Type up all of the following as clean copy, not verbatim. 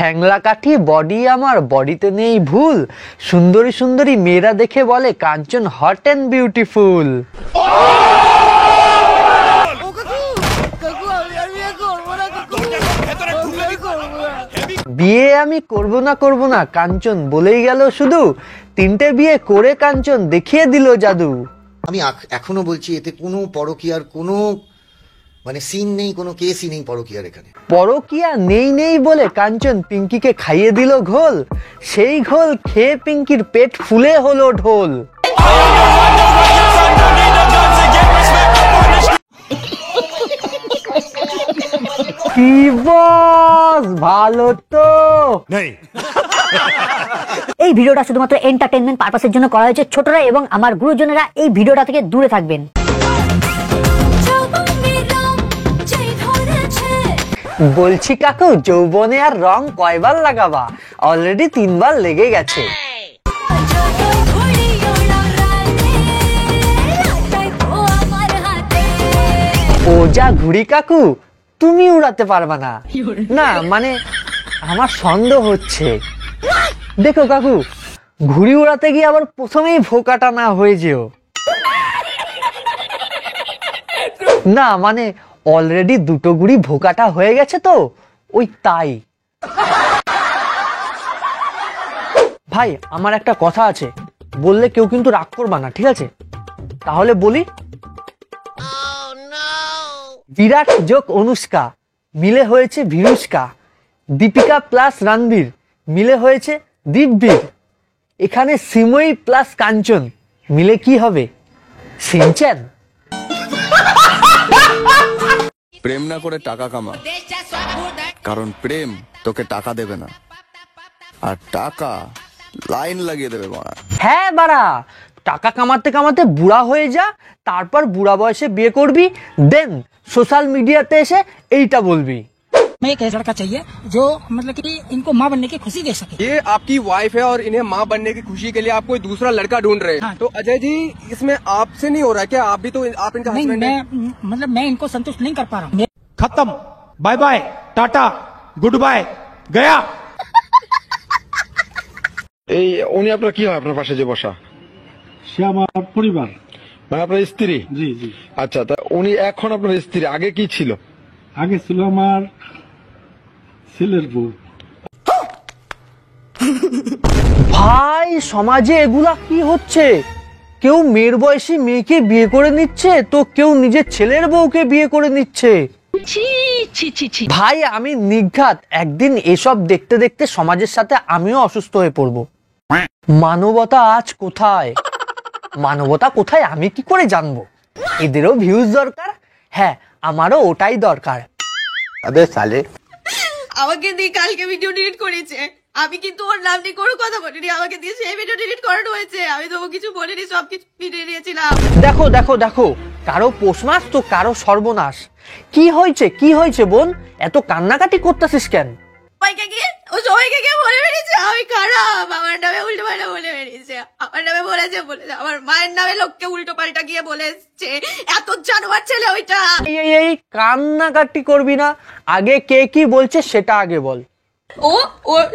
হ্যাংলা কাঠি বডি আমার, বডিতে নেই ভুল, সুন্দরী সুন্দরী মেয়েরা দেখে বলে কাঞ্চন হট অ্যান্ড বিউটিফুল। বিয়ে আমি করব না কাঞ্চন বলেই গেল শুধু, 3টে বিয়ে করে কাঞ্চন দেখিয়ে দিল জাদু। আমি এখনো বলছি এতে কোনো পরকীয়ার কোনো মানে সিন নেই, কোনো কেসই নেই পরকীয়ার। এখানে পরকীয়া নেই বলে কাঞ্চন পিঙ্কিকে খাইয়ে দিল ঘোল, সেই ঘোল খেয়ে পিঙ্কির পেট ফুলে হলো ঢোল। কি বস, ভালো তো? এই ভিডিওটা শুধুমাত্র এন্টারটেইনমেন্ট পারপাসের জন্য করা হয়েছে। ছোটরা এবং আমার গুরুজনেরা এই ভিডিওটা থেকে দূরে থাকবেন। বলছি কাকু, যৌবনে আর রং কয়বার লাগাবা? অলরেডি 3বার লেগে গেছে। ও যা ঘুড়ি কাকু, তুমি উড়াতে পারবা না। না মানে আমার সন্দেহ হচ্ছে। দেখো কাকু, ঘুড়ি উড়াতে গিয়ে আবার প্রথমেই ভোকাটা না হয়ে যেও। না মানে অলরেডি 2টো ঘুড়ি ভোকাটা হয়ে গেছে তো, ওই তাই। ভাই আমার একটা কথা আছে, বললে কেউ কিন্তু রাগ করবা না, ঠিক আছে? তাহলে বলি, বিরাট যোগ অনুষ্কা মিলে হয়েছে ভিরুষ্কা, দীপিকা প্লাস রণবীর মিলে হয়েছে দীপবীর, এখানে সিমই প্লাস কাঞ্চন মিলে কি হবে? সিনচ্যান। প্রেম না করে টাকা কামা, কারণ প্রেম তোকে টাকা দেবে না, আর টাকা লাইন লাগিয়ে দেবে বাড়া। হ্যাঁ বাড়া, টাকা কামাতে কামাতে বুড়া হয়ে যা, তারপর বুড়া বয়সে বিয়ে করবি, দেন সোশ্যাল মিডিয়াতে এসে এইটা বলবি। मैं एक ऐसा लड़का चाहिए जो मतलब कि इनको माँ बनने की खुशी दे सके। ये आपकी वाइफ है और इन्हें माँ बनने की खुशी के लिए आप कोई दूसरा लड़का ढूंढ रहे हैं। हाँ। तो अजय जी, इसमें आपसे नहीं हो रहा है क्या? आप भी तो आप इनका नहीं, हस्बैंड हैं। मैं इनको संतुष्ट नहीं कर पा रहा हूँ। खत्म, बाय बाय, टाटा, गुड बाय, गया। এই উনি আপনার কি হয়, আপনার পাশে যে বসা? সে আমার পরিবার, মানে আপনার স্ত্রী? জি জি। আচ্ছা, তা উনি এখন আপনার স্ত্রী, আগে কি ছিল? আগে ছিল আমার ছেলের বউ। ভাই সমাজে এগুলা কি হচ্ছে? কেউ মেয়ের বয়সী মেয়েকে বিয়ে করে নিচ্ছে, তো কেউ নিজের ছেলের বউকে বিয়ে করে নিচ্ছে। ভাই আমি নিঘাত, একদিন এসব দেখতে দেখতে সমাজের সাথে আমিও অসুস্থ হয়ে পড়বো। মানবতা আজ কোথায়? মানবতা কোথায় আমি কি করে জানবো? এদেরও ভিউজ দরকার, হ্যাঁ আমারও ওটাই দরকার। আবে সালে, আমাকে দিয়ে কালকে ভিডিও ডিলিট করেছে, আমি কিন্তু ওর নাম নিয়ে কোনো কথা বলিনি, আমাকে দিয়ে সেই ভিডিও ডিলিট করানো হয়েছে। আমি তো কিছু বলিনি, সবকিছু ফিরিয়ে দিয়েছিলাম। দেখো দেখো দেখো, কারো পোষমাস তো কারো সর্বনাশ। কি হয়েছে বোন, এত কান্নাকাটি করতেছিস কেন? সবাইকে গিয়ে বলে বেরিয়েছে আমি খারাপ, আমার নামে উল্টো পাল্টা বলে বেরিয়েছে, আমার নামে বলেছে আমার মায়ের নামে লোককে উল্টো পাল্টা গিয়ে বলেছে, এত জানোয়ার ছেলে ওইটা। এই কান্নাকাটি করবি না, আগে কে কি বলছে সেটা আগে বল। ও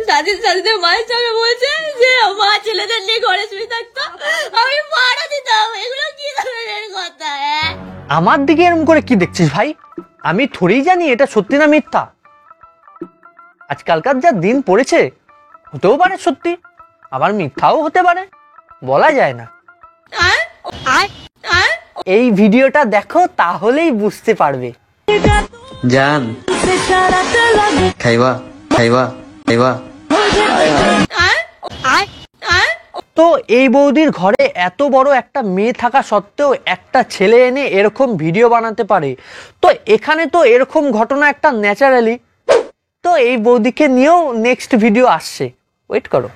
সাজিদের মায়ের সামনে বলছে যে মা ছেলেদের নিয়ে ঘরে শুয়ে থাকতো, আমি মারা দিতাম। এগুলো কি ধরনের কথা? আমার দিকে এরকম করে কি দেখছিস ভাই? আমি থোড়েই জানি এটা সত্যি না মিথ্যা। আজকালকার যা দিন পড়েছে, হতেও পারে সত্যি, আবার মিথ্যাও হতে পারে, বলা যায় না। এই ভিডিওটা দেখো তাহলেই বুঝতে পারবে। জান খাইবা খাইবা খাইবা। তো এই বৌদির ঘরে এত বড় একটা মেয়ে থাকা সত্ত্বেও একটা ছেলে এনে এরকম ভিডিও বানাতে পারে, তো এখানে তো এরকম ঘটনা একটা ন্যাচারালি। তো এই বৌদিকে নিয়েও নেক্সট ভিডিও আসছে, ওয়েট করো।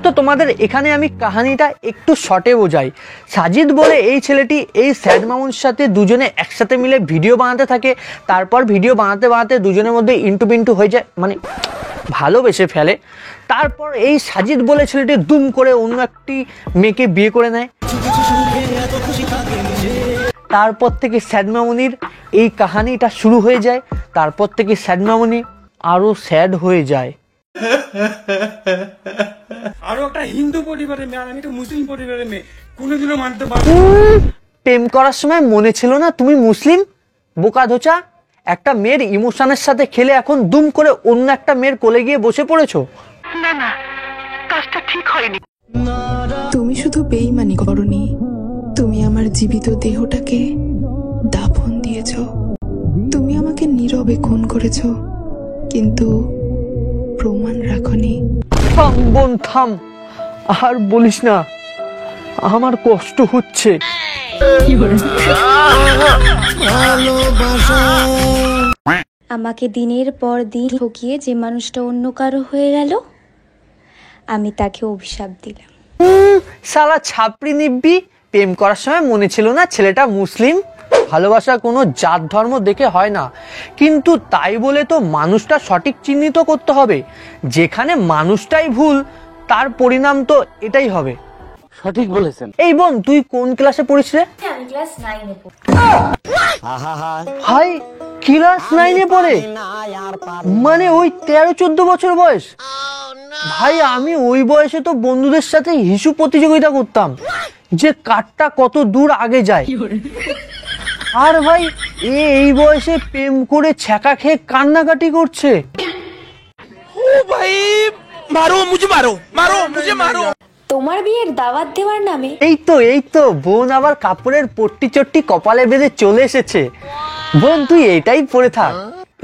তো তোমাদের এখানে আমি কাহিনীটা একটু শর্টে বোঝাই। সাজিদ বলে এই ছেলেটি এই স্যাড মামুনের সাথে দুজনে একসাথে মিলে ভিডিও বানাতে থাকে, তারপর ভিডিও বানাতে বানাতে দুজনের মধ্যে ইন্টু বিন্টু হয়ে যায়, মানে ভালোবেসে ফেলে। তারপর এই সাজিদ বলে ছেলেটি দুম করে অন্য একটি মেয়েকে বিয়ে করে নেয়। তারপর থেকে স্যাড মামুনির এই কাহিনীটা শুরু হয়ে যায়। তারপর থেকে স্যাড মামুনি আরো স্যাড হয়ে যায়। আরো একটা হিন্দু পরিবারের মেয়ে আর আমি একটা মুসলিম পরিবারের মেয়ে কোনোদিনও মানতে পারবো প্রেম করার সময় মনে ছিল না তুমি মুসলিম? বোকা ধোচা, একটা মেয়ের ইমোশনের সাথে খেলে এখন দুম করে অন্য একটা মেয়ের কোলে গিয়ে বসে পড়েছো। তুমি শুধু বেইমানি করনি, তুমি আমার জীবিত দেহটাকে দাফন দিয়েছ। তুমি আমাকে নীরবে খুন করেছ, কিন্তু প্রমাণ রাখনি। থাম বোন থাম, আর বলিস না, আমার কষ্ট হচ্ছে। আমাকে দিনের পর দিন ঠকিয়ে যে মানুষটা অন্য কারো হয়ে গেল, আমি তাকে অভিশাপ দিলাম। শালা ছাপড়ি নিব্বি, প্রেম করার সময় মনে ছিল না ছেলেটা মুসলিম? ভালোবাসা কোনো জাত ধর্ম দেখে হয় না, কিন্তু তাই বলে তো মানুষটা সঠিক চিহ্নিত করতে হবে। যেখানে মানুষটাই ভুল, তার পরিণাম তো এটাই হবে। সঠিক বলেছেন। এই বোন, তুই কোন ক্লাসে পড়িস রে? আমি ক্লাস 9-এ পড়ি। ভাই ক্লাস 9-এ পড়ে, মানে ওই 13-14 বছর বয়স। ভাই আমি ওই বয়সে তো বন্ধুদের সাথে হিসু প্রতিযোগিতা করতাম যে কারটা কত দূর আগে যায়। আর ভাই এই বয়সে প্রেম করে ছ্যাঁকা খেয়ে কান্নাকাটি করছে। তোমার বিয়ের দাওয়াত দেওয়ার নামে এই তো বোন আবার কাপড়ের পট্টি চট্টি কপালে বেঁধে চলে এসেছে। বোন তুই এটাই পরে থাক,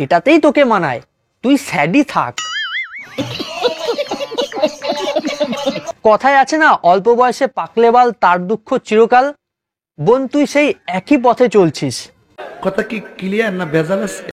এটাতেই তোকে মানায়, তুই স্যাডই থাক। কথায় আছে না, অল্প বয়সে পাকলে বাল তার দুঃখ চিরকাল। বোন তুই সেই একই পথে চলছিস। কথা কি ক্লিয়ার না ভেজাল আছে?